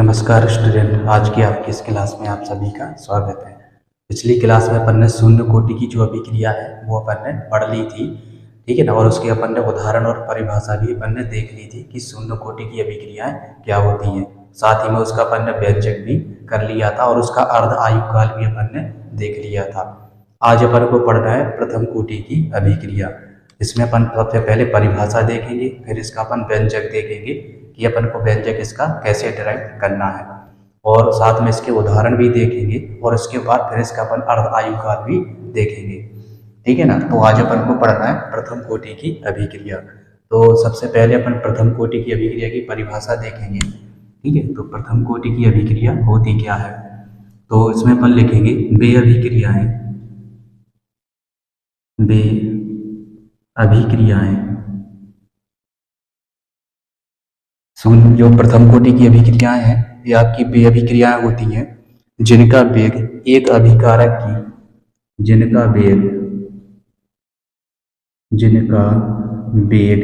नमस्कार स्टूडेंट, आज की आपकी इस क्लास में आप सभी का स्वागत है। पिछली क्लास में अपन ने शून्य कोटि की जो अभिक्रिया है वो अपन ने पढ़ ली थी, ठीक है ना। और उसके अपन ने उदाहरण और परिभाषा भी अपन ने देख ली थी कि शून्य कोटि की अभिक्रियाएं क्या होती हैं। साथ ही में उसका अपन ने व्यंजक भी कर लिया था और उसका अर्ध आयुकाल भी अपन ने देख लिया था। आज अपन को पढ़ना है प्रथम कोटि की अभिक्रिया। इसमें अपन सबसे पहले परिभाषा देखेंगे, फिर इसका अपन व्यंजक देखेंगे कि अपन को व्यंजक इसका कैसे डिराइव करना है, और साथ में इसके उदाहरण भी देखेंगे और इसके बाद फिर इसका अपन अर्ध आयुकाल भी देखेंगे, ठीक है ना। तो आज अपन को पढ़ना है प्रथम कोटि की अभिक्रिया। तो सबसे पहले अपन प्रथम कोटि की अभिक्रिया की परिभाषा देखेंगे, ठीक है। तो प्रथम कोटि की अभिक्रिया होती क्या है, तो इसमें अपन लिखेंगे वे अभिक्रियाएं, वे अभिक्रियाएं शून्य जो प्रथम कोटि की अभिक्रियाएं हैं ये आपकी वे अभिक्रियाएं होती हैं जिनका वेग एक अभिकारक की जिनका वेग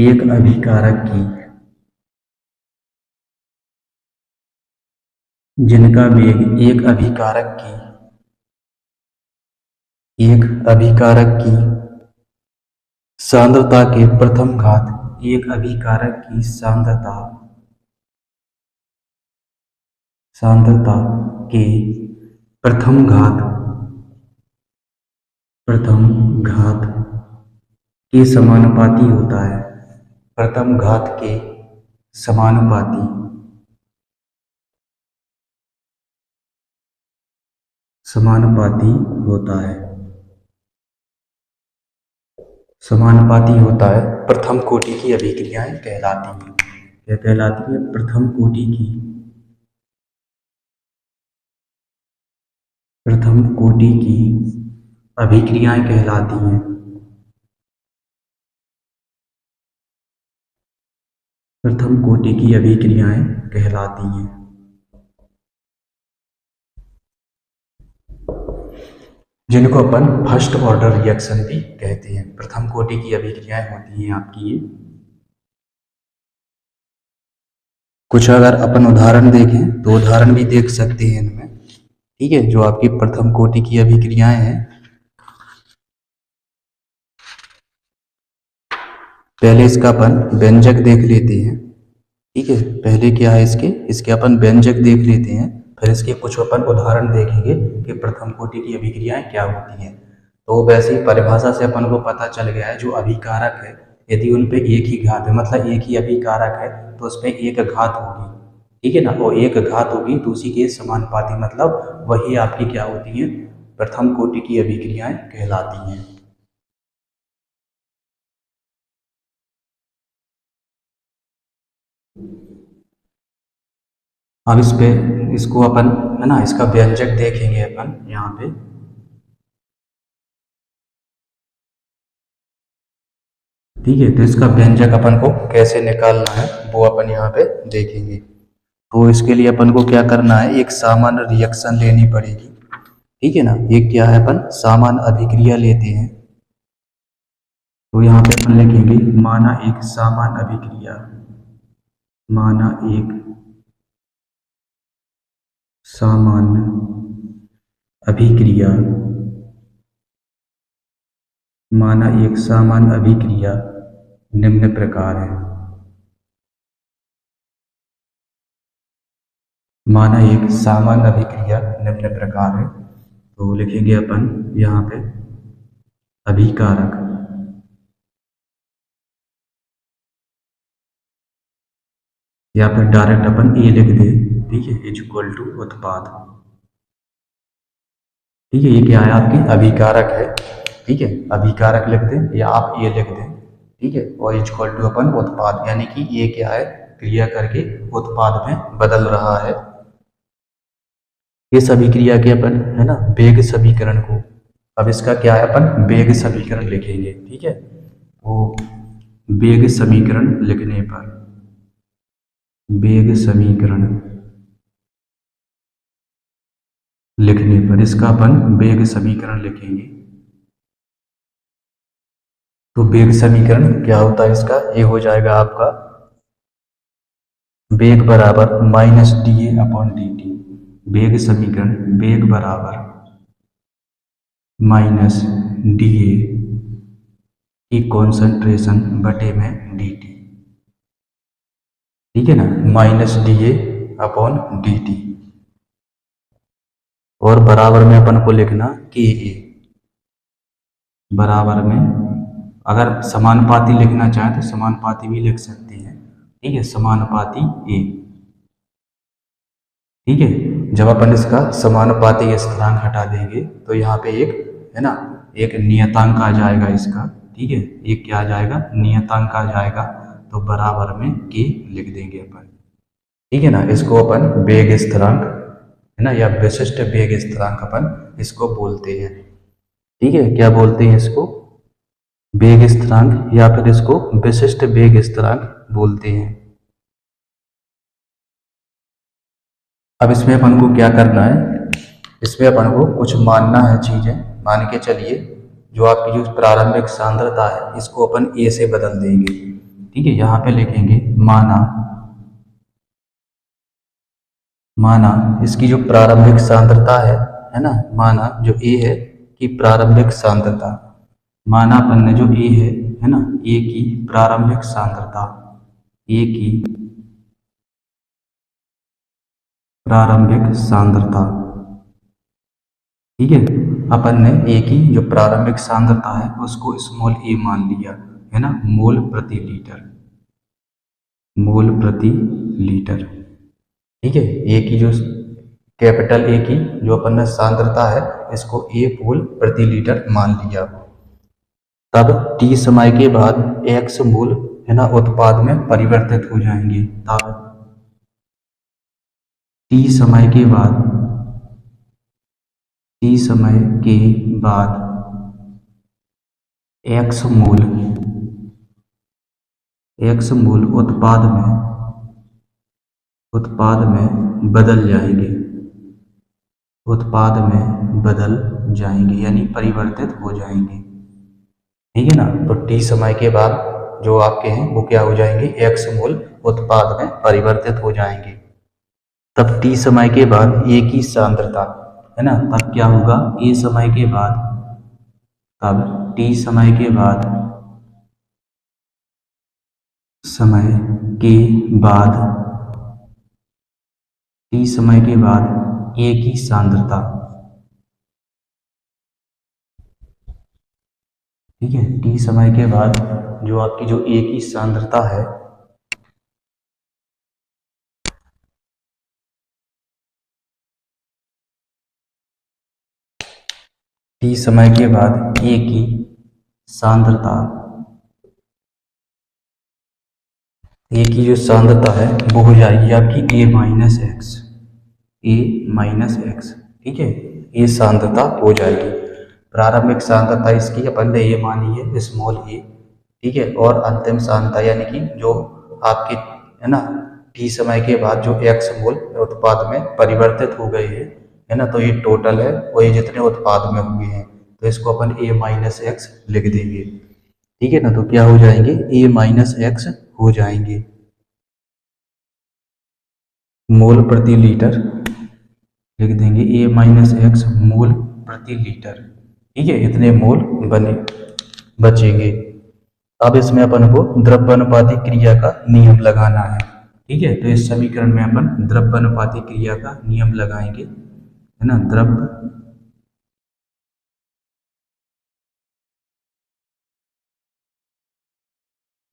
एक अभिकारक की जिनका वेग एक अभिकारक की सांद्रता के प्रथम घात एक अभिकारक की सांद्रता के प्रथम घात के समानुपाती होता है। प्रथम घात के समानुपाती होता है प्रथम कोटि की अभिक्रियाएं कहलाती हैं। क्या कहलाती है? प्रथम कोटि की अभिक्रियाएं कहलाती हैं। प्रथम कोटि की अभिक्रियाएं कहलाती हैं। जिनको अपन फर्स्ट ऑर्डर रिएक्शन भी कहते हैं। प्रथम कोटि की अभिक्रियाएं होती हैं आपकी ये। कुछ अगर अपन उदाहरण देखें तो उदाहरण भी देख सकते हैं इनमें, ठीक है। जो आपकी प्रथम कोटि की अभिक्रियाएं हैं, पहले इसका अपन व्यंजक देख लेते हैं, ठीक है। पहले क्या है इसके अपन व्यंजक देख लेते हैं, फिर इसके कुछ अपन उदाहरण देखेंगे कि प्रथम कोटि की अभिक्रियाएं क्या होती हैं। तो वैसे ही परिभाषा से अपन को पता चल गया है, जो अभिकारक है यदि उन पे एक ही घात है, मतलब एक ही अभिकारक है तो उस पर एक घात होगी, ठीक है ना। और एक घात होगी तो उसी के समानुपाती, मतलब वही आपकी क्या होती है, प्रथम कोटि की अभिक्रियाएं कहलाती हैं। अब इसको अपन है ना, इसका व्यंजक देखेंगे अपन यहाँ पे, ठीक है। तो इसका व्यंजक अपन को कैसे निकालना है वो अपन यहाँ पे देखेंगे। तो इसके लिए अपन को क्या करना है, एक सामान्य रिएक्शन लेनी पड़ेगी, ठीक है ना। ये क्या है, अपन सामान्य अभिक्रिया लेते हैं। तो यहाँ पे अपन लिखेंगे माना एक सामान्य अभिक्रिया, माना एक सामान्य अभिक्रिया, माना एक सामान्य अभिक्रिया निम्न प्रकार है। माना एक सामान्य अभिक्रिया निम्न प्रकार है। तो लिखेंगे अपन यहाँ पे अभिकारक, या फिर डायरेक्ट अपन ए लिख दे, ठीक है, इज इक्वल टू उत्पाद, ठीक है। ये क्या है, आपके अभिकारक है, ठीक है। अभिकारक लिख दें या आप ए लिख दें, ठीक है। और इज इक्वल टू अपन उत्पाद, यानी कि ये क्या है, क्रिया करके उत्पाद में बदल रहा है। इस अभिक्रिया के अपन है ना वेग समीकरण को, अब इसका क्या है, अपन वेग समीकरण लिखेंगे, ठीक है। वो वेग समीकरण लिखने पर, वेग समीकरण लिखने पर इसका अपन वेग समीकरण लिखेंगे। तो वेग समीकरण क्या होता है इसका, ये हो जाएगा आपका वेग बराबर minus D A upon D T. वेग समीकरण वेग बराबर माइनस डी ए की कॉन्सेंट्रेशन बटे में डी टी। ठीक है ना, minus D A upon D T, और बराबर में अपन को लिखना के ए। बराबर में अगर समानुपाती लिखना चाहें तो समानुपाती भी लिख सकते हैं। ठीक है, समानुपाती ए। ठीक है, जब अपन इसका समानुपाती स्थिरांक हटा देंगे तो यहाँ पे एक है ना, एक नियतांक आ जाएगा इसका। ठीक है, एक क्या आ जाएगा, नियतांक आ जाएगा, तो बराबर में के लिख देंगे अपन। ठीक है ना, इसको अपन वेग स्थिरांक है ना, या विशिष्ट वेग स्थिरांक अपन इसको बोलते हैं। ठीक है, क्या बोलते हैं इसको, वेग स्थिरांक, या फिर इसको विशिष्ट वेग स्थिरांक बोलते हैं। अब इसमें अपन को क्या करना है, इसमें अपन को कुछ मानना है चीजें। मान के चलिए जो आपकी जो प्रारंभिक सांद्रता है इसको अपन ए से बदल देंगे। ठीक है, यहाँ पे लिखेंगे माना इसकी जो प्रारंभिक सांद्रता है ना, माना जो ए है कि प्रारंभिक सांद्रता, माना अपन ने जो ए है ना, ए की प्रारंभिक सांद्रता, ए की प्रारंभिक सांद्रता। ठीक है, अपन ने ए की जो प्रारंभिक सांद्रता है उसको स्मॉल ए मान लिया है ना, मोल प्रति लीटर, मोल प्रति लीटर। ठीक है, ए की जो कैपिटल ए की जो अपन ने सांद्रता है इसको ए मोल प्रति लीटर मान लिया। तब टी समय के बाद एक्स मोल है ना उत्पाद में परिवर्तित हो जाएंगे। तब टी समय के बाद एक्स मोल उत्पाद में बदल जाएंगे, यानी परिवर्तित हो जाएंगे। ठीक है ना, तो टी समय के बाद जो आपके हैं वो क्या हो जाएंगे, एक्स मोल उत्पाद में परिवर्तित हो जाएंगे। तब टी समय के बाद ए की सांद्रता है ना, तब क्या होगा, ए समय के बाद, तब टी समय के बाद ए की सांद्रता। ठीक है, टी समय के बाद जो आपकी जो ए की सांद्रता है, टी समय के बाद ए की सांद्रता, ए की जो सांद्रता है वो हो जाएगी आपकी ए माइनस एक्स। ठीक है, ये सांद्रता हो जाएगी। प्रारंभिक सांद्रता इसकी अपन ने ये मानी है स्मॉल ए। ठीक है, और अंतिम सांद्रता यानी कि जो आपकी है ना टी समय के बाद जो एक्स मोल उत्पाद में परिवर्तित हो गए है ना, तो ये टोटल है और ये जितने उत्पाद में हुए हैं तो इसको अपन ए माइनस एक्स लिख देंगे। ठीक है ना, तो क्या हो जाएंगे, ए माइनस एक्स हो जाएंगे मोल प्रति लीटर, लिख देंगे ए माइनस एक्स मोल प्रति लीटर। ठीक है, इतने मोल बचेंगे। अब इसमें अपन को द्रव्यानुपाती क्रिया का नियम लगाना है। ठीक है, तो इस समीकरण में अपन द्रव्यानुपाती क्रिया का नियम लगाएंगे है ना,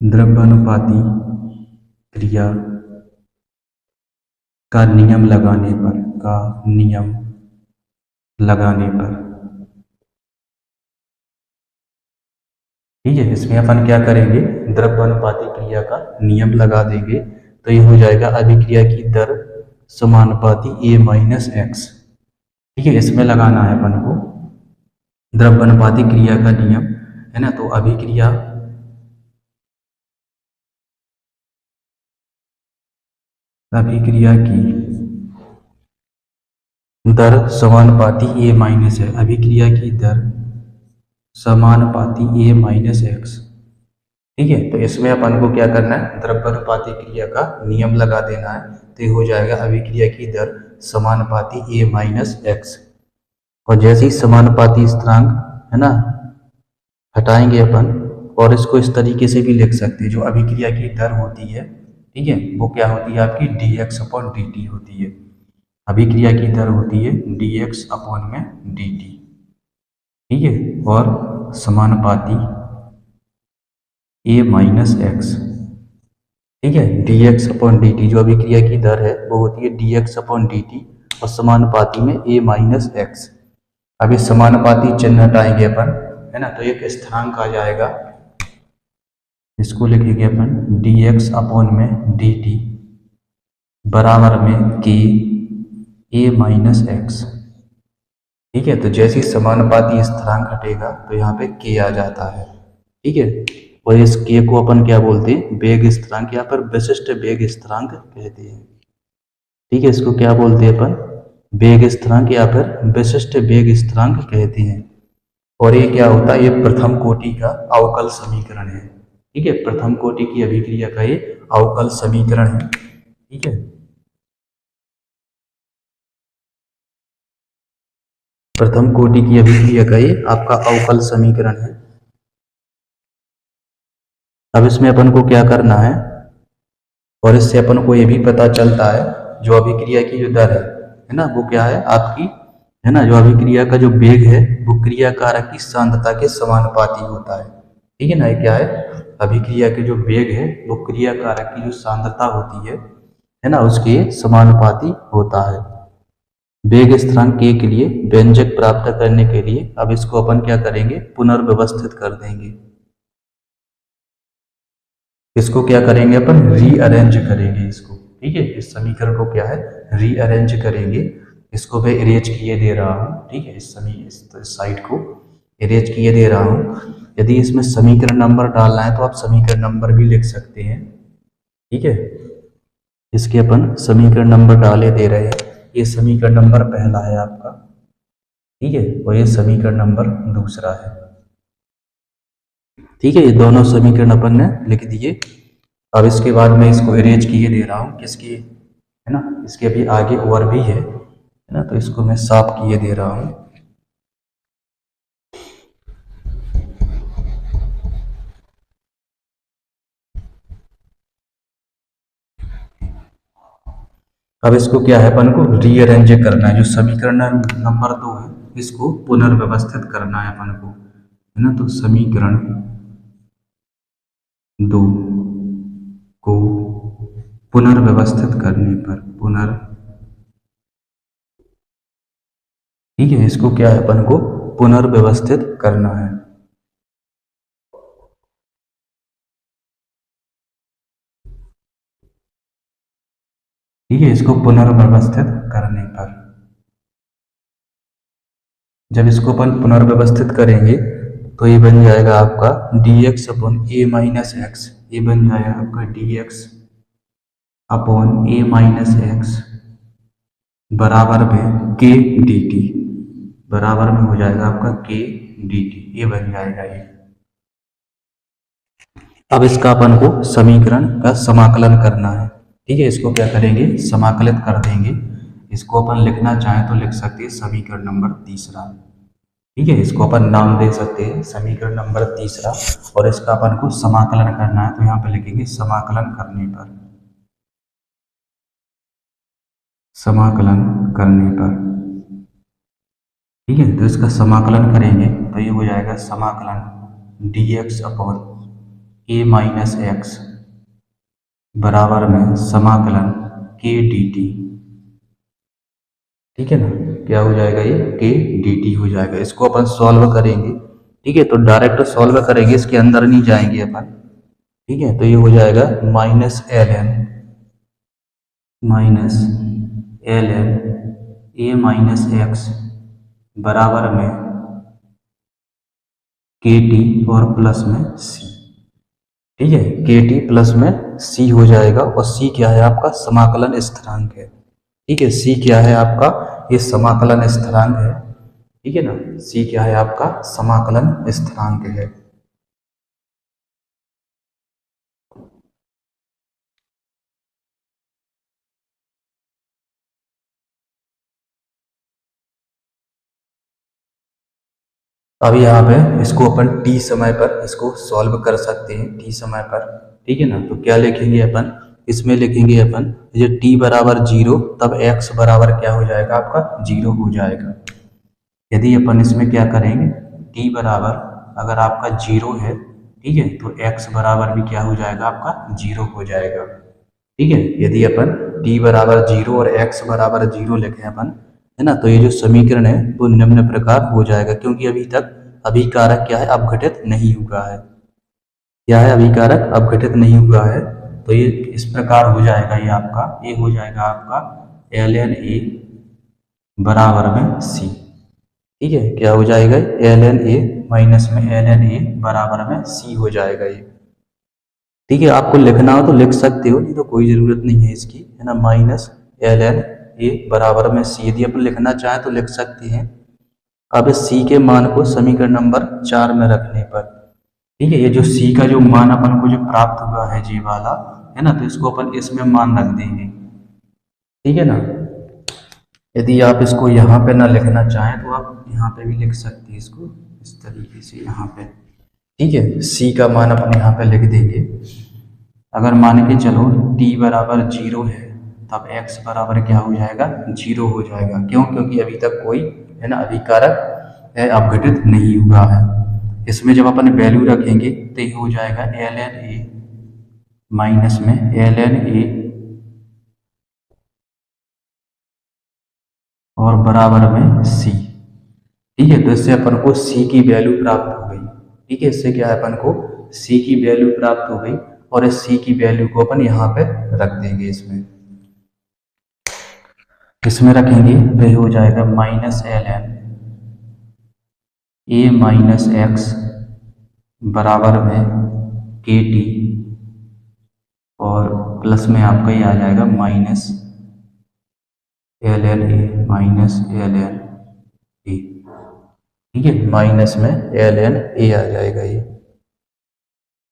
द्रव्यानुपाती क्रिया का नियम लगाने पर ठीक है, इसमें अपन क्या करेंगे, द्रव्यानुपाती क्रिया का नियम लगा देंगे तो ये हो जाएगा अभिक्रिया की दर समानुपाती ए माइनस एक्स। ठीक है, इसमें लगाना है अपन को द्रव्यानुपाती क्रिया का नियम है ना, तो अभिक्रिया की दर समानुपाती ए माइनस है, अभिक्रिया की दर समानुपाती ए माइनस एक्स। ठीक है, तो इसमें अपन को क्या करना है, द्रव्यानुपाती क्रिया का नियम लगा देना है। तो ये हो जाएगा अभिक्रिया की दर समानुपाती ए माइनस एक्स। और जैसे ही समानुपाती स्थिरांक है ना हटाएंगे अपन, और इसको इस तरीके से भी लिख सकते हैं, जो अभिक्रिया की दर होती है, ठीक है, वो क्या होती है आपकी D x upon D T होती है। अभिक्रिया की दर होती है डी एक्स अपॉन में डी टी, ठीक है, और समानुपाती ए माइनस एक्स, ठीक है, D x upon D T, जो अभिक्रिया की दर है वो होती है D x upon D T, और समानुपाती में ए माइनस एक्स। अब इस समानुपाती चिन्ह हटाएंगे अपन, है ना, तो एक स्थिरांक आ जाएगा, इसको लिखेंगे अपन डी एक्स अपॉन में डी टी बराबर में के ए माइनस एक्स। ठीक है, तो जैसे ही समानुपाती स्थिरांक हटेगा तो यहाँ पे के आ जाता है, ठीक है, और इस के को अपन क्या बोलते हैं, वेग स्थिरांक, यहाँ पर विशिष्ट वेग स्थिरांक कहते हैं। ठीक है, इसको क्या बोलते हैं अपन, वेग स्थिरांक या फिर विशिष्ट वेग स्थिरांक कहते हैं। और ये क्या होता है, ये प्रथम कोटि का अवकल समीकरण है। ठीक है, प्रथम कोटि की अभिक्रिया का ये अवकल समीकरण है। ठीक है, प्रथम कोटि की अभिक्रिया का ये आपका अवकल समीकरण है। अब इसमें अपन को क्या करना है, और इससे अपन को ये भी पता चलता है जो अभिक्रिया की जो दर है ना, वो क्या है आपकी, है ना, जो अभिक्रिया का जो वेग है वो क्रिया कारक की सांद्रता के समानुपाती होता है। ठीक है ना, ये क्या है, अभिक्रिया के जो वेग है वो क्रिया कारक की जो सांद्रता होती है ना, उसके समानुपाती होता है। वेग स्थिरांक के लिए व्यंजक प्राप्त करने के लिए अब इसको अपन क्या करेंगे, पुनर्व्यवस्थित कर देंगे। इसको क्या करेंगे अपन, रीअरेंज करेंगे इसको। ठीक है, इस समीकरण को क्या है, रीअरेंज करेंगे। इसको मैं इरेज किए दे रहा हूँ। ठीक है, इस साइड को इरेज किए दे रहा हूँ। यदि इसमें समीकरण नंबर डालना है तो आप समीकरण नंबर भी लिख सकते हैं। ठीक है, इसके अपन समीकरण नंबर डाले दे रहे हैं। ये समीकरण नंबर पहला है आपका, ठीक है, और ये समीकरण नंबर दूसरा है। ठीक है, ये दोनों समीकरण अपन ने लिख दिए। अब इसके बाद मैं इसको इरेज किए दे रहा हूँ, किसकी, है ना, इसके अभी आगे और भी है ना, तो इसको मैं साफ किए दे रहा हूँ। अब इसको क्या है, अपन को रीअरेंज करना है। जो समीकरण नंबर 2 है इसको पुनर्व्यवस्थित करना है अपन को, है ना, तो समीकरण 2 को पुनर्व्यवस्थित करने पर ठीक है, इसको क्या है, अपन को पुनर्व्यवस्थित करना है। ठीक है, इसको पुनर्व्यवस्थित करने पर, जब इसको अपन पुनर्व्यवस्थित करेंगे तो ये बन जाएगा आपका D x upon A minus X. ये बन जाएगा आपका D x upon A minus X बराबर में के डी टी, बराबर में हो जाएगा आपका के डी टी, ये बन जाएगा ये। अब इसका अपन को समीकरण का समाकलन करना है। ठीक है, इसको क्या करेंगे, समाकलित कर देंगे। इसको अपन लिखना चाहें तो लिख सकते हैं समीकरण नंबर तीसरा। ठीक है, इसको अपन नाम दे सकते हैं समीकरण नंबर तीसरा, और इसका अपन को समाकलन करना है तो यहाँ पे लिखेंगे समाकलन करने पर, समाकलन करने पर। ठीक है, तो इसका समाकलन करेंगे तो ये हो जाएगा समाकलन D x upon A minus X बराबर में समाकलन के डी टी। ठीक है ना, क्या हो जाएगा, ये के डी टी हो जाएगा। इसको अपन सॉल्व करेंगे। ठीक है, तो डायरेक्ट सॉल्व करेंगे, इसके अंदर नहीं जाएंगे अपन। ठीक है, तो ये हो जाएगा minus L N A minus X बराबर में के टी और प्लस में सी। ठीक है, के टी प्लस में सी हो जाएगा, और सी क्या है आपका, समाकलन स्थिरांक है। ठीक है, सी क्या है आपका, ये समाकलन स्थिरांक है। ठीक है ना, सी क्या है आपका, समाकलन स्थिरांक है। अब यहाँ पे इसको अपन t समय पर इसको सॉल्व कर सकते हैं, t समय पर, ठीक है ना। तो क्या लिखेंगे अपन, इसमें लिखेंगे अपन जब t बराबर 0 तब x बराबर क्या हो जाएगा आपका 0 हो जाएगा। यदि अपन इसमें क्या करेंगे, t बराबर अगर आपका 0 है, ठीक है, तो x बराबर भी क्या हो जाएगा आपका 0 हो जाएगा, ठीक है। यदि अपन t बराबर 0 और x बराबर 0 लिखें अपन, है ना, तो ये जो समीकरण है वो निम्न प्रकार हो जाएगा, क्योंकि अभी तक अभिकारक क्या है अपघटित नहीं हुआ है। क्या है, अभिकारक अपघटित नहीं हुआ है। तो ये इस प्रकार हो जाएगा, ये हो जाएगा आपका ln a बराबर में c, ठीक है। क्या हो जाएगा, ln a माइनस में ln a बराबर में c हो जाएगा ये, ठीक है। आपको लिखना हो तो लिख सकते हो, नहीं तो कोई ज़रूरत नहीं है इसकी, है ना। माइनस ln a बराबर में c, यदि अपन लिखना चाहें तो लिख सकते हैं। अब इस c के मान को समीकरण नंबर 4 में रखने पर, ठीक है, ये जो c का जो मान अपन को जो प्राप्त हुआ है जी वाला, है ना, तो इसको अपन इसमें मान रख देंगे, ठीक है ना। यदि आप इसको यहाँ पे ना लिखना चाहें तो आप यहाँ पे भी लिख सकते हैं इसको इस तरीके से यहाँ पे, ठीक है। c का मान अपन यहाँ पे लिख देंगे। अगर मान के चलो t बराबर 0 है तब x बराबर क्या हो जाएगा 0 हो जाएगा, क्यों, क्योंकि अभी तक कोई, है ना, अभिकारक है अपघटित नहीं हुआ है। इसमें जब अपन वैल्यू रखेंगे तो ये हो जाएगा ln a माइनस में ln a और बराबर में c, ठीक है। तो इससे अपन को c की वैल्यू प्राप्त हो गई, ठीक है। इससे क्या है, अपन को c की वैल्यू प्राप्त हो गई और इस c की वैल्यू को अपन यहाँ पे रख देंगे इसमें रखेंगे तो ये हो जाएगा minus ln a minus X बराबर में के टी और प्लस में आपका ये आ जाएगा minus ln a minus ln a, ठीक है। माइनस में ln a आ जाएगा ये,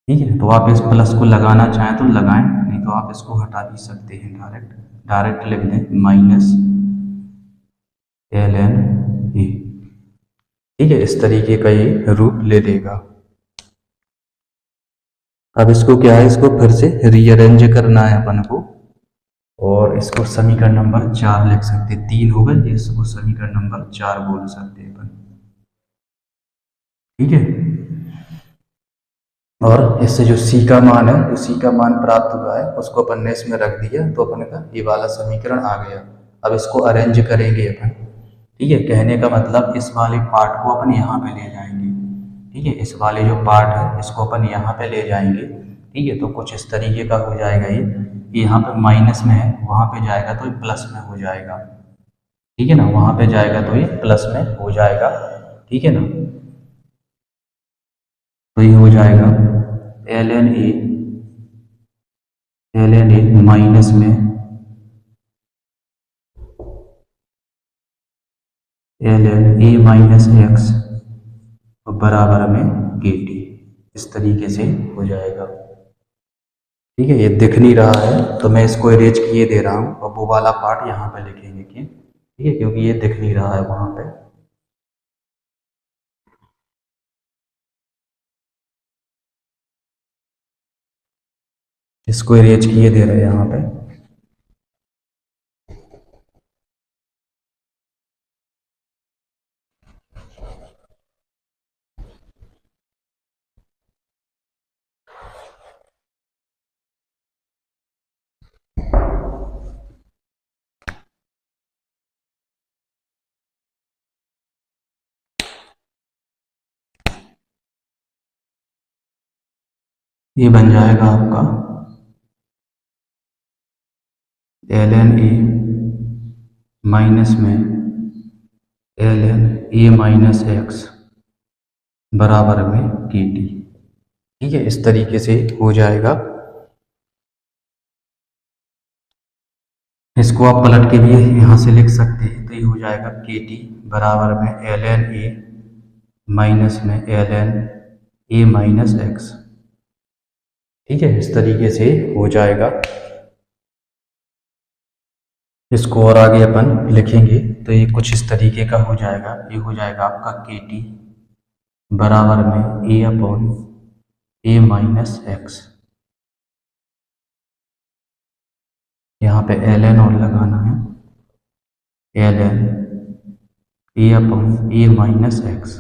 ठीक है। तो आप इस प्लस को लगाना चाहें तो लगाएं, नहीं तो आप इसको हटा भी सकते हैं, डायरेक्ट लिख दें माइनस ln a, ठीक है। इस तरीके का ये रूप ले लेगा। अब इसको क्या है, इसको फिर से रीअरेंज करना है अपन को, और इसको समीकरण नंबर 4 लिख सकते हैं। 3 हो गए, इसको समीकरण नंबर 4 बोल सकते हैं अपन, ठीक है। और इससे जो c का मान है, जो c का मान प्राप्त हुआ है उसको अपन ने इसमें रख दिया, तो अपन का ये वाला समीकरण आ गया। अब इसको अरेंज करेंगे अपन, ठीक है। कहने का मतलब इस वाले पार्ट को अपन यहाँ पे ले जाएंगे, ठीक है। इस वाले जो पार्ट है इसको अपन यहाँ पे ले जाएंगे, ठीक है। तो कुछ इस तरीके का हो जाएगा ये यहाँ पे माइनस में है, वहाँ पे जाएगा तो ये प्लस में हो जाएगा, ठीक है ना। वहाँ पे जाएगा तो ये प्लस में हो जाएगा, ठीक है ना। तो ये हो जाएगा ln a माइनस में ln a माइनस एक्स बराबर में के टी, इस तरीके से हो जाएगा, ठीक है। ये दिख नहीं रहा है तो मैं इसको इरेज किए दे रहा हूँ, और वो वाला पार्ट यहाँ पे लिखेंगे कि, ठीक है, क्योंकि ये दिख नहीं रहा है वहाँ पे। इसको इरेज किए दे रहे हैं यहाँ पे। ये बन जाएगा आपका ln a माइनस में ln a माइनस एक्स बराबर में के टी, ठीक है। इस तरीके से हो जाएगा। इसको आप पलट के भी यहाँ से लिख सकते हैं, तो ये हो जाएगा के टी बराबर में ln a माइनस में ln a माइनस एक्स, ठीक है। इस तरीके से हो जाएगा। इसको और आगे अपन लिखेंगे तो ये कुछ इस तरीके का हो जाएगा। ये हो जाएगा आपका के टी बराबर में A upon A minus X. यहाँ पे एल एन और लगाना है, L N A upon A minus X.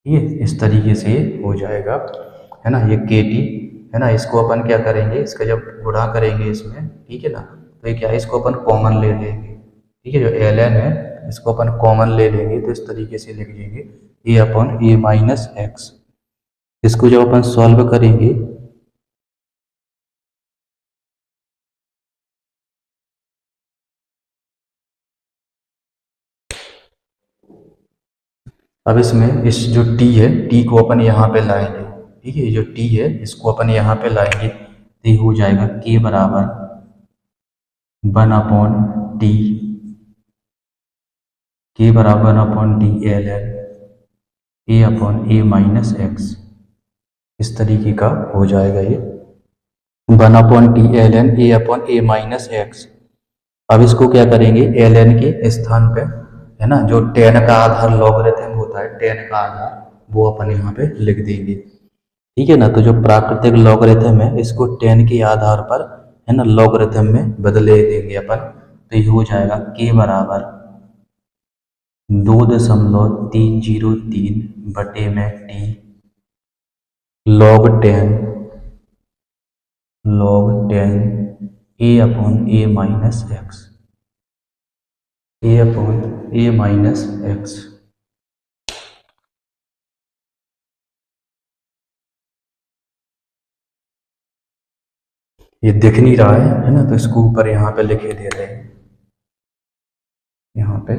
ये इस तरीके से हो जाएगा, है ना। ये के टी है ना, इसको अपन क्या करेंगे, इसका जब गुणा करेंगे इसमें, ठीक है ना, तो ये क्या है, इसको अपन कॉमन ले लेंगे, ठीक है। जो एल एन है इसको अपन कॉमन ले लेंगे, तो इस तरीके से लिख लेंगे ए अपॉन ए माइनस एक्स। इसको जब अपन सॉल्व करेंगे, अब इसमें इस जो t है, t को अपन यहाँ पे लाएंगे, ठीक है। जो t है इसको अपन यहाँ पे लाएंगे, तो ये हो जाएगा k बराबर 1/t, k बराबर 1/t L N A upon A minus X. इस तरीके का हो जाएगा ये 1/t L N A upon A minus X. अब इसको क्या करेंगे, एल एन के स्थान पे, है ना, जो टेन का आधार लॉगरिथम होता है, टेन का आधार वो अपन यहाँ पे लिख देंगे, ठीक है ना। तो जो प्राकृतिक लॉगरिथम है इसको टेन के आधार पर, है ना, लॉगरिथम में बदले देंगे अपन। तो ये हो जाएगा k बराबर 2.303 बटे में t log 10 a upon a minus x, a upon a minus X. ये दिख नहीं रहा है ना, तो इसको ऊपर यहाँ पे लिखे दे रहे हैं, यहाँ पे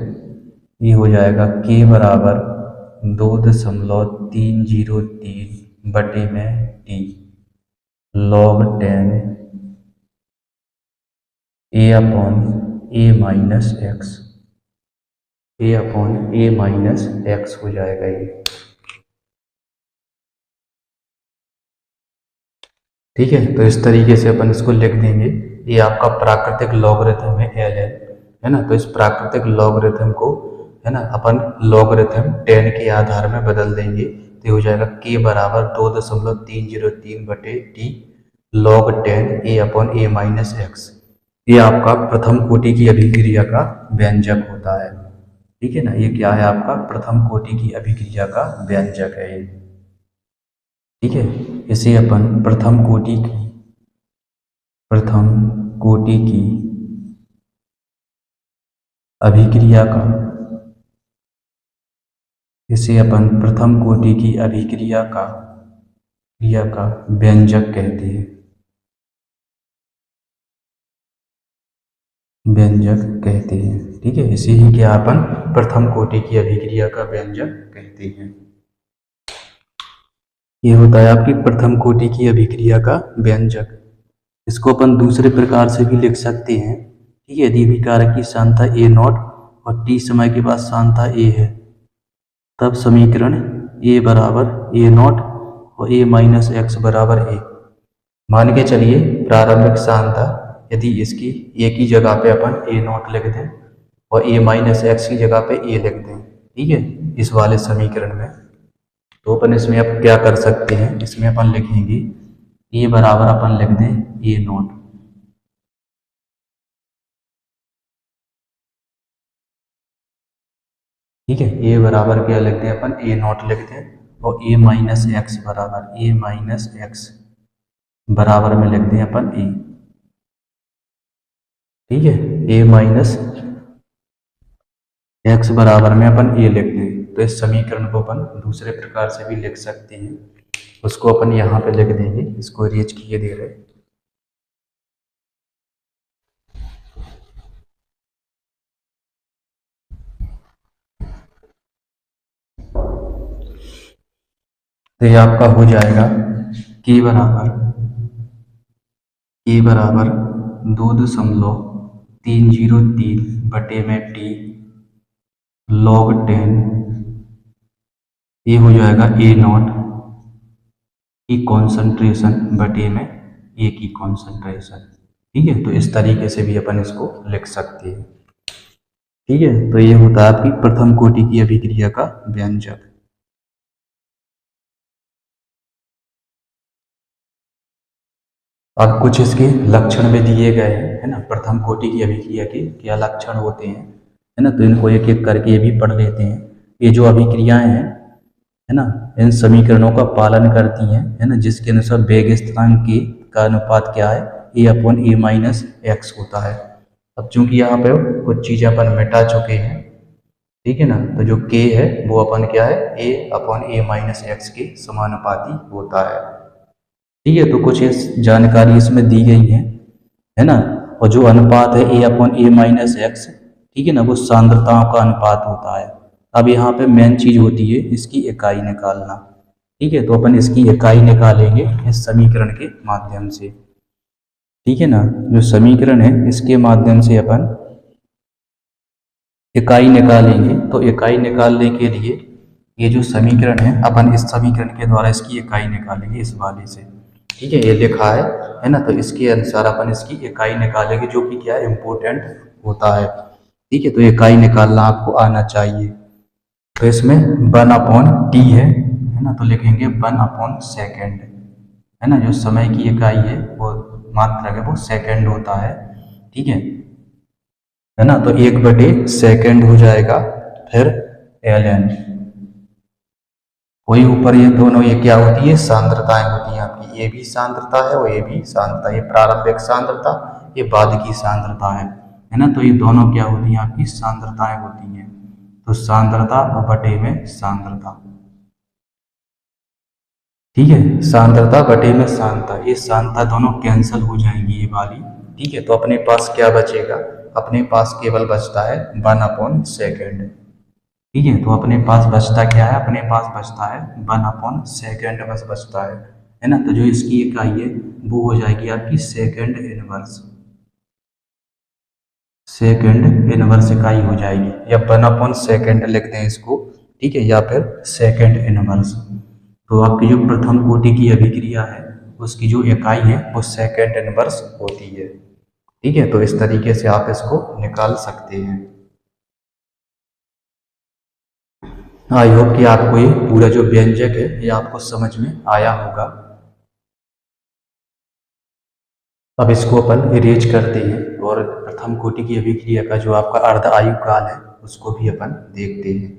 ये हो जाएगा k बराबर 2.303 बटे में t log 10 a upon a minus x, a upon a minus x हो जाएगा ये, ठीक है। तो इस तरीके से अपन इसको लिख देंगे। ये आपका प्राकृतिक लॉगरिथम है एल एन, है ना। तो इस प्राकृतिक लॉगरिथम को, है ना, अपन लॉगरिथम 10 के आधार में बदल देंगे, तो हो जाएगा k बराबर 2.303 बटे T log 10 a upon a minus X. ये आपका प्रथम कोटि की अभिक्रिया का व्यंजक होता है, ठीक है ना। ये क्या है, आपका प्रथम कोटि की अभिक्रिया का व्यंजक है ये, ठीक है। इसे अपन प्रथम कोटि की अभिक्रिया का, इसे अपन प्रथम कोटि की अभिक्रिया का व्यंजक कहते हैं, व्यंजक कहते हैं, ठीक है। इसे ही क्या अपन प्रथम कोटि की अभिक्रिया का व्यंजक कहते हैं। ये होता है आपकी प्रथम कोटि की अभिक्रिया का व्यंजक। इसको अपन दूसरे प्रकार से भी लिख सकते हैं, ठीक है। यदि अभिकारक की सांद्रता ए नॉट और t समय के बाद सांद्रता a है, तब समीकरण a बराबर ए नॉट और a माइनस एक्स बराबर a। मान के चलिए प्रारंभिक सांद्रता, यदि इसकी a की जगह पे अपन ए नॉट लिख दें और a माइनस एक्स की जगह पे a लिख दें, ठीक है, इस वाले समीकरण में, तो अपन इसमें अब क्या कर सकते हैं, इसमें अपन लिखेंगे a बराबर अपन लिख दें ए नॉट, ठीक है। a बराबर क्या लिख दें अपन, ए नॉट लिख दें, और a माइनस एक्स बराबर बराबर में लिख दें अपन a, ठीक है। a माइनस एक्स बराबर में अपन a लिख दें। तो इस समीकरण को अपन दूसरे प्रकार से भी लिख सकते हैं, उसको अपन यहाँ पे लिख देंगे, इसको अरेंज किए दे रहे। तो ये आपका हो जाएगा k बराबर 2.303 बटे में t log 10, ये हो जाएगा ए नॉट की कॉन्सेंट्रेशन बटे में ए की कॉन्सेंट्रेशन, ठीक है। तो इस तरीके से भी अपन इसको लिख सकते हैं, ठीक है। तो ये होता है आपकी प्रथम कोटि की अभिक्रिया का व्यंजक। अब कुछ इसके लक्षण भी दिए गए हैं, है ना। प्रथम कोटि की अभिक्रिया के क्या लक्षण होते हैं, है ना, तो इनको एक एक करके भी पढ़ लेते हैं। ये जो अभिक्रियाएं हैं, है ना, इन समीकरणों का पालन करती हैं, है ना, जिसके अनुसार वेग स्थिरांक के का अनुपात क्या है, a/a - होता है। अब चूंकि यहाँ पे कुछ चीजें अपन मिटा चुके हैं, ठीक है ना, तो जो k है वो अपन क्या है, a/a - के समानुपाती होता है। ठीक है, तो कुछ इस जानकारी इसमें दी गई है ना। और जो अनुपात है a/a - ठीक है ना, वो सांद्रताओं का अनुपात होता है। अब यहाँ पे मेन चीज होती है इसकी इकाई निकालना। ठीक है, तो अपन इसकी इकाई निकालेंगे इस समीकरण के माध्यम से। ठीक है ना, जो समीकरण है इसके माध्यम से अपन इकाई निकालेंगे। तो इकाई निकालने के लिए ये जो समीकरण है, अपन इस समीकरण के द्वारा इसकी इकाई निकालेंगे इस वाले से। ठीक है, ये लिखा है ना, तो इसके अनुसार अपन इसकी इकाई निकालेंगे, जो कि क्या है, इम्पोर्टेंट होता है। ठीक है, तो इकाई निकालना आपको आना चाहिए। तो इसमें 1/t है ना, तो लिखेंगे 1/सेकेंड, है ना। जो समय की इकाई है वो मात्रक है वो सेकेंड होता है। ठीक है ना, तो 1/सेकेंड हो जाएगा। फिर ln, वही ऊपर ये दोनों ये क्या होती है, सांद्रताएं होती हैं आपकी। ये भी सांद्रता है और ये भी सांद्रता, ये प्रारंभिक सांद्रता, ये बाद की सांद्रता है ना। तो ये दोनों क्या होती हैं आपकी, सांद्रताएं होती हैं। तो सांद्रता बटे में सांद्रता, ठीक है, सांद्रता बटे में सांद्रता, ये सांद्रता दोनों कैंसिल हो जाएंगी ये वाली। ठीक है, तो अपने पास क्या बचेगा, अपने पास केवल बचता है 1/सेकेंड। ठीक है, तो अपने पास बचता क्या है, अपने पास बचता है 1/सेकेंड बस बचता है ना। तो जो इसकी इकाई है वो हो जाएगी आपकी सेकेंड इनवर्स, सेकेंड इनवर्स इकाई हो जाएगी, या 1/सेकेंड लिखते हैं इसको। ठीक है, या फिर सेकेंड इनवर्स। तो आपकी जो प्रथम कोटि की अभिक्रिया है उसकी जो इकाई है वो सेकेंड इनवर्स होती है। ठीक है, तो इस तरीके से आप इसको निकाल सकते हैं। आई होप कि आपको ये पूरा जो व्यंजक है ये आपको समझ में आया होगा। अब इसको अपन इरेज करते हैं और प्रथम कोटि की अभिक्रिया का जो आपका अर्ध आयु काल है उसको भी अपन देखते हैं।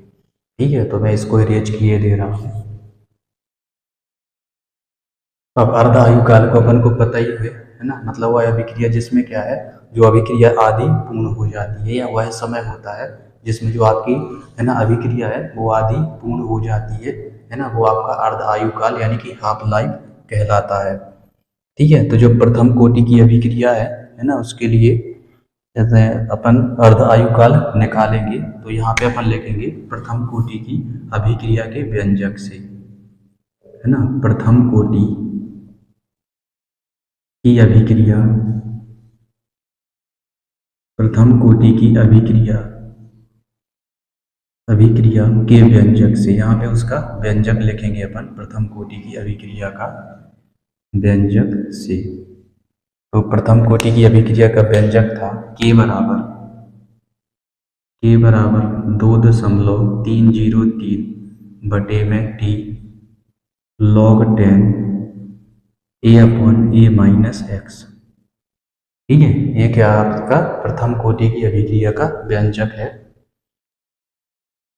ठीक है, तो मैं इसको इरेज किए दे रहा हूँ। अब अर्ध आयु काल को अपन को पता ही है ना, मतलब वह अभिक्रिया जिसमें क्या है, जो अभिक्रिया आदि पूर्ण हो जाती है, या वह समय होता है जिसमें जो आपकी, है ना, अभिक्रिया है वो आदि पूर्ण हो जाती है ना, वो आपका अर्ध आयु काल यानी कि हाफ लाइफ कहलाता है। ठीक है, तो जो प्रथम कोटि की अभिक्रिया है ना, उसके लिए जैसे अपन अर्ध आयु काल निकालेंगे तो यहाँ पे अपन लिखेंगे प्रथम कोटि की अभिक्रिया के व्यंजक से, है ना, प्रथम कोटि की अभिक्रिया, प्रथम कोटि की अभिक्रिया, अभिक्रिया के व्यंजक से। यहाँ पे उसका व्यंजक लिखेंगे अपन, प्रथम कोटि की अभिक्रिया का व्यंजक से। तो प्रथम कोटि की अभिक्रिया का व्यंजक था k बराबर 2.303 बटे में t log 10 a/a-x। ठीक है, ये क्या आपका प्रथम कोटि की अभिक्रिया का व्यंजक है।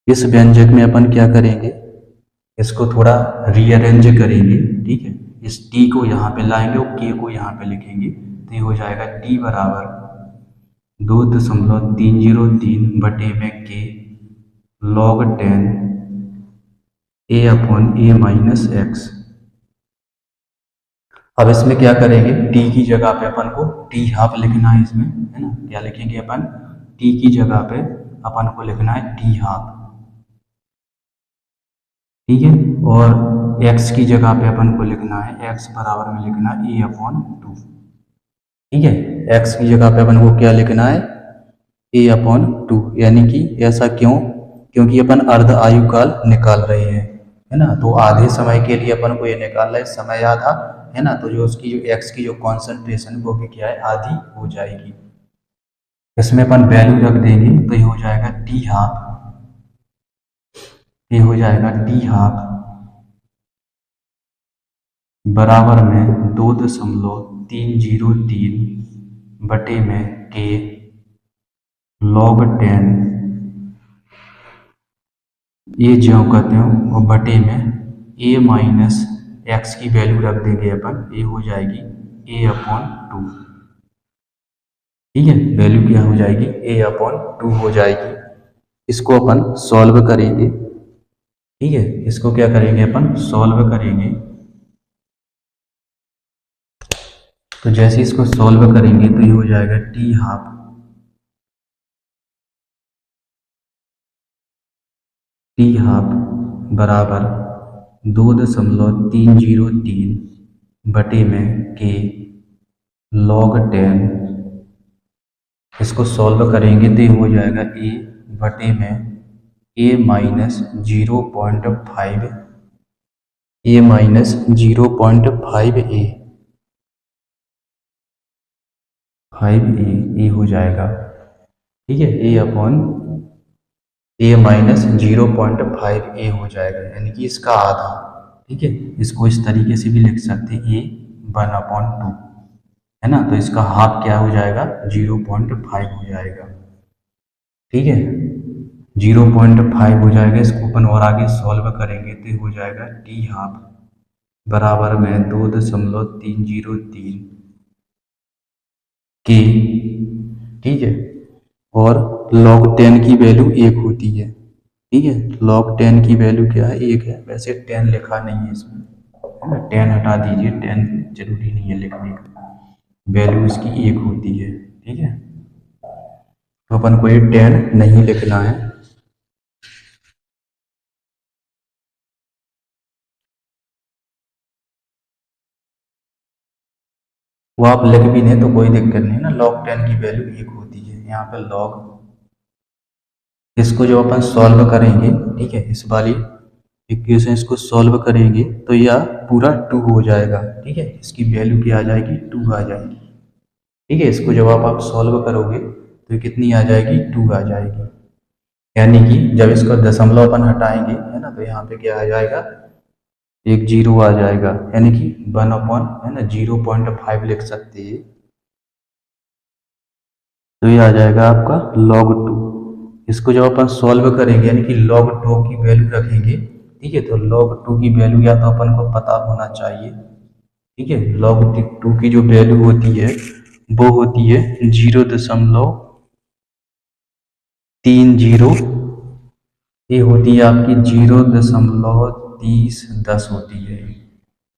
इस व्यंजक में अपन क्या करेंगे, इसको थोड़ा रीअरेंज करेंगे। ठीक है, इस t को यहाँ पे लाएंगे और k को यहाँ पे लिखेंगे, तो ये हो जाएगा t बराबर 2.303 बटे में k log 10 a/a-x। अब इसमें क्या करेंगे, t की जगह पे अपन को t हाफ लिखना है इसमें, है ना। क्या लिखेंगे अपन, t की जगह पे अपन को लिखना है t हाफ। ठीक है, और x की जगह पे अपन को लिखना है, x बराबर में लिखना है a/2। ठीक है, x की जगह पे अपन को क्या लिखना है, a/2। यानी कि ऐसा क्यों, क्योंकि अपन अर्ध आयु काल निकाल रहे हैं, है ना। तो आधे समय के लिए अपन को ये निकालना है, समय आधा, है ना। तो जो उसकी जो x की जो कॉन्सेंट्रेशन वो भी क्या है, आधी हो जाएगी। इसमें अपन वैल्यू रख देंगे तो ये हो जाएगा t हाफ, ये हो जाएगा t हाफ बराबर में 2.303 बटे में के log 10, ये ज्यों कहते हो और बटे में a माइनस एक्स की वैल्यू रख देंगे अपन, ये हो जाएगी a/2। ठीक है, वैल्यू क्या हो जाएगी, a/2 हो जाएगी। इसको अपन सॉल्व करेंगे। ठीक है, इसको क्या करेंगे अपन, सॉल्व करेंगे। तो जैसे इसको सॉल्व करेंगे तो ये हो जाएगा टी हाफ बराबर 2.303 बटे में के log 10। इसको सॉल्व करेंगे तो ये हो जाएगा a बटे में a माइनस 0.5 a माइनस 0.5 ए हो जाएगा। ठीक है, a माइनस 0.5 ए हो जाएगा, यानी कि इसका आधा। ठीक है, इसको इस तरीके से भी लिख सकते हैं a/2, है ना। तो इसका हाफ क्या हो जाएगा, 0.5 हो जाएगा। ठीक है, 0.5 हो जाएगा। इसको अपन और आगे सॉल्व करेंगे तो हो जाएगा टी हाफ बराबर में 2.303 के। ठीक है, और log 10 की वैल्यू 1 होती है। ठीक है, log 10 की वैल्यू क्या है, 1 है। वैसे 10 लिखा नहीं है इसमें, है ना, 10 हटा दीजिए, 10 जरूरी नहीं है लिखने का, वैल्यू इसकी 1 होती है। ठीक है, तो अपन को ये 10 नहीं लिखना है। वो आप लिख भी नहीं तो कोई दिक्कत नहीं ना, log 10 की वैल्यू 1 होती है। यहाँ पे log, इसको जो अपन सॉल्व करेंगे, ठीक है, इस वाली इक्वेशन इसको सॉल्व करेंगे तो यह पूरा 2 हो जाएगा। ठीक है, इसकी वैल्यू क्या आ जाएगी, 2 आ जाएगी। ठीक है, इसको जब आप सॉल्व करोगे तो ये कितनी आ जाएगी, 2 आ जाएगी। यानी कि जब इसको दशमलव अपन हटाएंगे, है ना, तो यहाँ पे क्या आ जाएगा, एक जीरो आ जाएगा, यानी कि 1/, है ना, 0.5 लिख सकते हैं। तो ये आ जाएगा आपका log 2। इसको जब अपन सॉल्व करेंगे, यानी कि log 2 की वैल्यू रखेंगे। ठीक है, तो log 2 की वैल्यू या तो अपन को पता होना चाहिए। ठीक है, log 2 की जो वैल्यू होती है वो होती है 0.30, ये होती है आपकी 0.3010 होती है।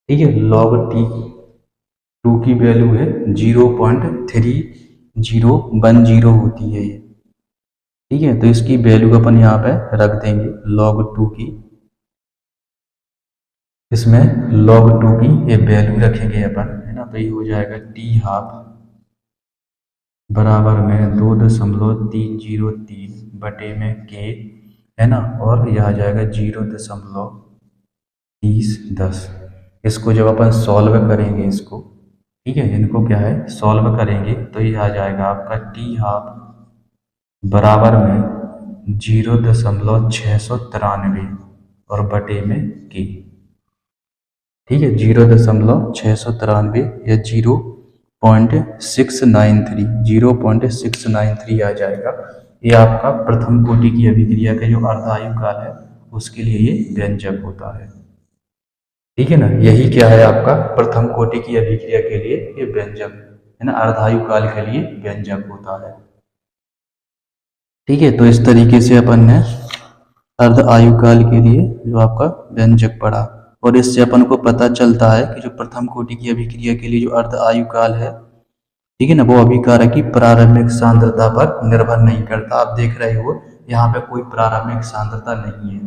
ठीक है, log टी 2 की वैल्यू है 0.3010 होती है ये। ठीक है, तो इसकी वैल्यू अपन यहाँ पे रख देंगे log 2 की। इसमें log 2 की ये वैल्यू रखेंगे अपन, है ना। तो ये हो जाएगा टी हाफ बराबर में 2.303 बटे में के, है ना, और यह आ जाएगा 0.3010। इसको जब अपन सॉल्व करेंगे इसको, ठीक है, इनको क्या है, सॉल्व करेंगे तो ये आ जाएगा आपका टी हाफ बराबर में 0.693 और बटे में के। ठीक है, 0.693 या 0.693 आ जाएगा। ये आपका प्रथम कोटि की अभिक्रिया का जो अर्ध आयु काल है उसके लिए ये व्यंजक होता है। ठीक है ना, यही क्या है आपका प्रथम कोटि की अभिक्रिया के लिए ये व्यंजक, है ना, अर्धायु काल के लिए व्यंजक होता है। ठीक है, तो इस तरीके से अपन ने अर्ध आयु काल के लिए जो आपका व्यंजक पढ़ा, और इससे अपन को पता चलता है कि जो प्रथम कोटि की अभिक्रिया के लिए जो अर्ध आयु काल है, ठीक है ना, वो अभिकारक की प्रारंभिक सांद्रता पर निर्भर नहीं करता। आप देख रहे हो यहाँ पे कोई प्रारंभिक सांद्रता नहीं है।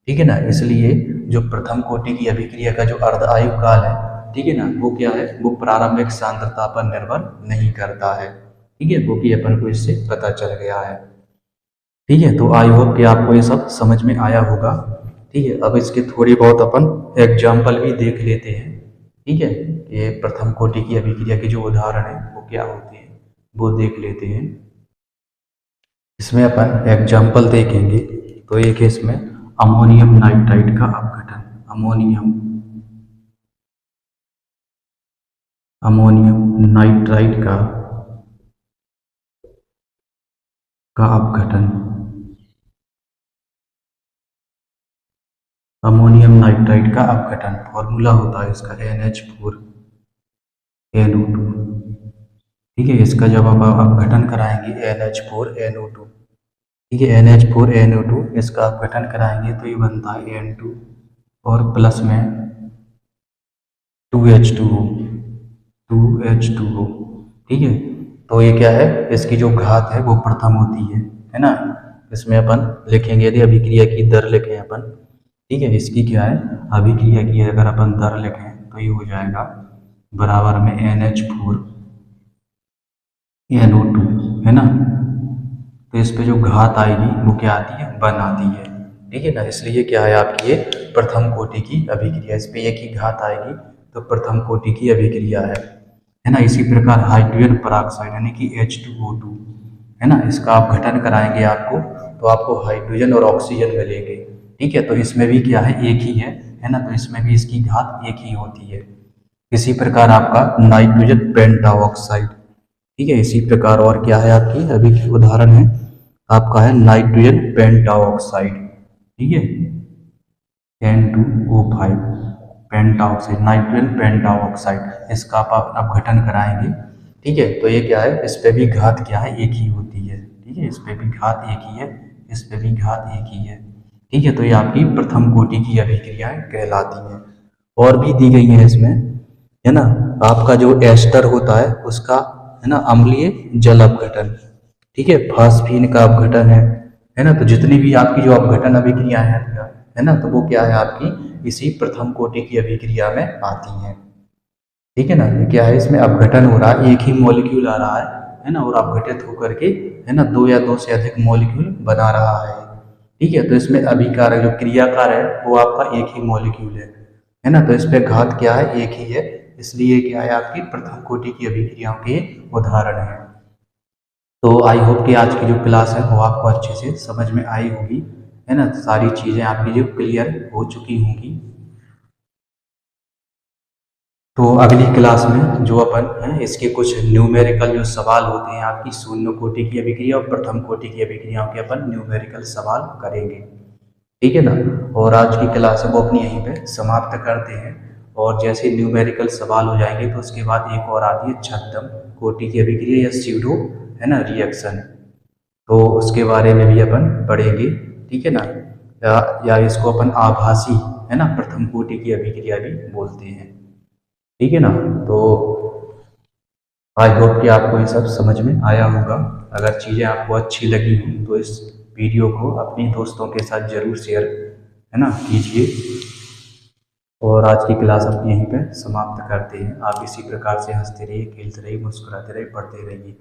ठीक है ना, इसलिए जो प्रथम कोटि की अभिक्रिया का जो अर्ध आयु काल है, ठीक है ना, वो क्या है, वो प्रारंभिक सांद्रता पर निर्भर नहीं करता है। ठीक है, वो भी अपन को इससे पता चल गया है। ठीक है, तो आई होप कि आपको ये सब समझ में आया होगा। ठीक है, अब इसके थोड़ी बहुत अपन एग्जाम्पल भी देख लेते हैं। ठीक है, ये प्रथम कोटि की अभिक्रिया के जो उदाहरण है वो क्या होते हैं वो देख लेते हैं। इसमें अपन एग्जाम्पल देखेंगे तो एक है इसमें अमोनियम नाइट्राइड का अपघटन। अमोनियम अमोनियम नाइट्राइड का अपघटन। अमोनियम नाइट्राइड का अपघटन फॉर्मूला होता है इसका NH4NO2। ठीक है, इसका जब आप अपघटन कराएंगे NH4NO2, ठीक है, NH4NO2 इसका अपघटन कराएंगे तो ये बनता है N2 और प्लस में 2H2O, 2H2O। ठीक है, तो ये क्या है, इसकी जो घात है वो प्रथम होती है ना। इसमें अपन लिखेंगे, यदि अभिक्रिया की दर लिखें अपन, ठीक है, इसकी क्या है, अभिक्रिया की अगर अपन दर लिखें तो ये हो जाएगा बराबर में NH4NO2, है ना। तो इस पे जो घात आएगी वो क्या आती है, 1 आती है। ठीक है ना, इसलिए क्या है आपकी ये प्रथम कोटि की अभिक्रिया, इस पे 1 ही घात आएगी तो प्रथम कोटि की अभिक्रिया है ना। इसी प्रकार हाइड्रोजन पेरोक्साइड यानी कि H2O2, है ना, इसका आप घटन कराएंगे आपको तो आपको हाइड्रोजन और ऑक्सीजन मिलेंगे। ठीक है, तो इसमें भी क्या है, 1 ही है ना, तो इसमें भी इसकी घात 1 ही होती है। इसी प्रकार आपका नाइट्रोजन पेंटाऑक्साइड, ठीक है, इसी प्रकार और क्या है आपकी अभी की उदाहरण है आपका है नाइट्रोजन पेंटाऑक्साइड, ठीक है, N2O5 पेंटाऑक्साइड, नाइट्रोजन पेंटाऑक्साइड, इसका आप अपघटन कराएंगे। ठीक है, तो ये क्या है, इस पे भी घात क्या है, 1 ही होती है। ठीक है, इस पे भी घात 1 ही है, इस पे भी घात 1 ही है। ठीक है, तो ये आपकी प्रथम कोटि की अभिक्रियाएं कहलाती हैं। और भी दी गई है इसमें, है ना, आपका जो एस्टर होता है उसका, है ना, अम्लीय जल अपघटन, ठीक है, फास्फीन का अपघटन है ना। तो जितनी भी आपकी जो अपघटन अभिक्रिया है ना, तो वो क्या है आपकी इसी प्रथम कोटि की अभिक्रिया में आती हैं। ठीक है ना, ये क्या है, इसमें अपघटन हो रहा है, एक ही मॉलिक्यूल आ रहा है ना, और अपघटित होकर के, है ना, 2 या 2 से अधिक मॉलिक्यूल बना रहा है। ठीक है, तो इसमें अभिकारक जो क्रियाकार है वो आपका एक ही मॉलिक्यूल है ना, तो इस पे घात क्या है, 1 ही है, इसलिए क्या है आपकी प्रथम कोटि की अभिक्रियाओं के उदाहरण है। तो आई होप कि आज की जो क्लास है वो आपको अच्छे से समझ में आई होगी, है ना, सारी चीज़ें आपकी जो क्लियर हो चुकी होंगी। तो अगली क्लास में जो अपन हैं इसके कुछ न्यूमेरिकल जो सवाल होते हैं आपकी शून्य कोटि की अभिक्रिया और प्रथम कोटि की अभिक्रियाओं के अपन न्यूमेरिकल सवाल करेंगे। ठीक है ना, और आज की क्लास है वो अपनी यहीं पे समाप्त करते हैं। और जैसे न्यूमेरिकल सवाल हो जाएंगे तो उसके बाद एक और आती है छद्म कोटि की अभिक्रिया या स्यूडो, है ना, रिएक्शन, तो उसके बारे में भी अपन पढ़ेंगे। ठीक है ना, या इसको अपन आभासी, है ना, प्रथम कोटि की अभिक्रिया भी बोलते हैं। ठीक है ना, तो आई होप कि आपको ये सब समझ में आया होगा। अगर चीज़ें आपको अच्छी लगी हों तो इस वीडियो को अपने दोस्तों के साथ ज़रूर शेयर, है ना, कीजिए। और आज की क्लास अपनी यहीं पे समाप्त करते हैं। आप इसी प्रकार से हंसते रहिए, खेलते रहिए, मुस्कुराते रहिए, पढ़ते रहिए, है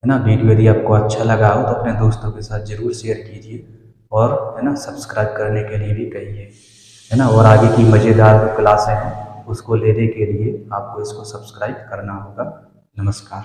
ना। वीडियो यदि आपको अच्छा लगा हो तो अपने दोस्तों के साथ ज़रूर शेयर कीजिए और, है ना, सब्सक्राइब करने के लिए भी कहिए, है ना। और आगे की मज़ेदार जो क्लासें हैं उसको लेने के लिए आपको इसको सब्सक्राइब करना होगा। नमस्कार।